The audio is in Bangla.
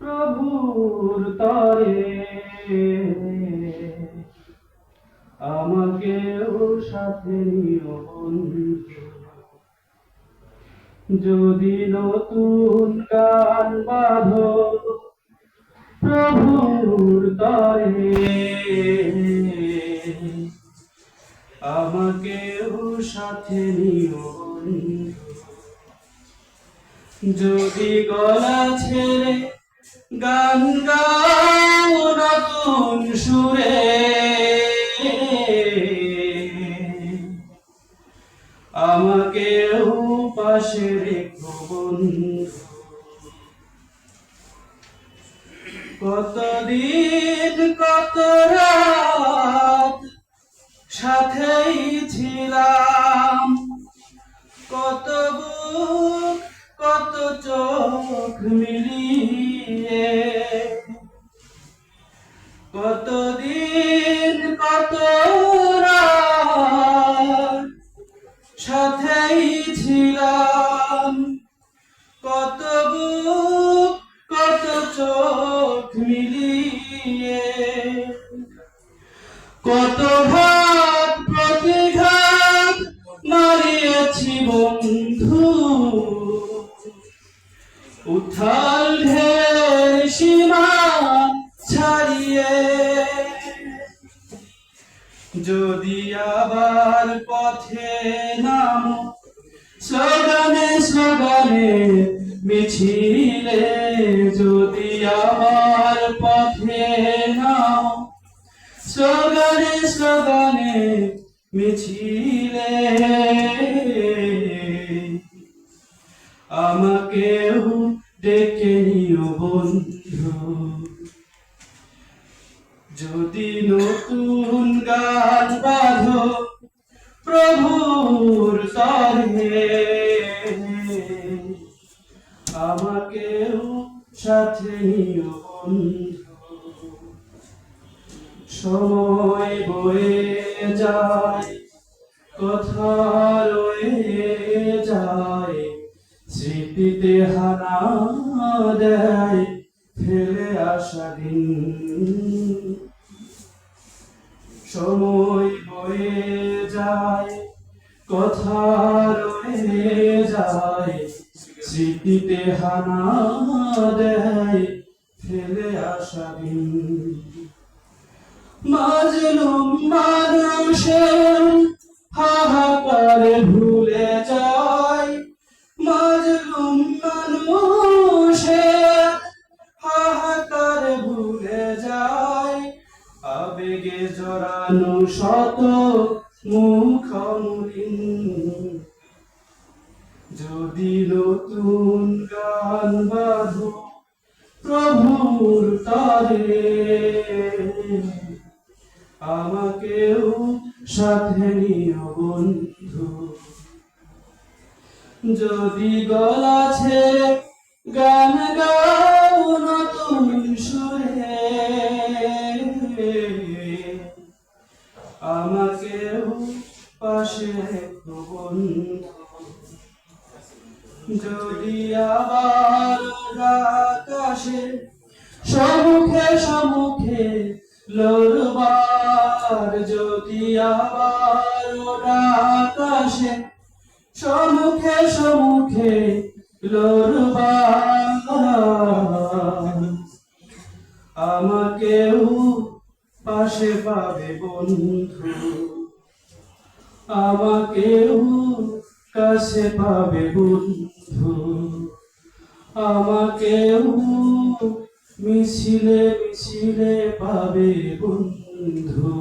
প্রভুর তরে আমাকেও সাথে নিও বন্ধু। যদি নতুন গান বাঁধো প্রভুর তরে আমাকেও সাথে নিও বন্ধু। যদি গলা ছেড়ে গান গাও নতুন সুরে আমাকেও পাশে রেখো বন্ধু। কতদিন কত রাত সাথেই ছিলাম, কত বুক কত চোখ মিলিয়ে, কতদিন কত রাত সাথেই ছিলাম, কত বুক কত চোখ মিলিয়ে, কত ঘাত প্রতিঘাত মারিয়েছি বন্ধু। উথাল ঢের সীমা ছাড়িয়ে যদি আবার পথে নামো স্লোগানে স্লোগানে মিছিলে, যদি আবার পথে নামো স্লোগানে স্লোগানে মিছিলে আমাকেও ডেকে নিও বন্ধু। যদি নতুন গান বাঁধো প্রভুর তরে আমাকেও সাথে নিও বন্ধু। সময় বয়ে যায় কথা রয়ে যায়, স্মৃতিতে হানা দেয় ফেলে আসা দিন। সময় বয়ে যায় কথা রয়ে যায়, স্মৃতিতে হানা দেয় ফেলে আসা দিন। মাজলুম মানুষের হাহাকারে ভুলে যায়, মাজলুম মানুষের হাহাকারে ভুলে যায়, আবেগে জড়ানো শত মুখ মলিন। যদি নতুন গান বাঁধো প্রভুর তরে আমাকেও সাথে নিও বন্ধু। যদি গলা ছেড়ে গান গাও নতুন সুরে আমাকেও পাশে রেখো বন্ধু। যদি আবার আকাশে সম্মুখে সম্মুখে লড়বার, যদি আবার আকাশে সম্মুখে সম্মুখে লড়বার আমাকেও পাশে পাবে বন্ধু। আমাকেও কাছে পাবে বন্ধু। আমাকেও মিছিলে মিছিলে পাবে বন্ধু।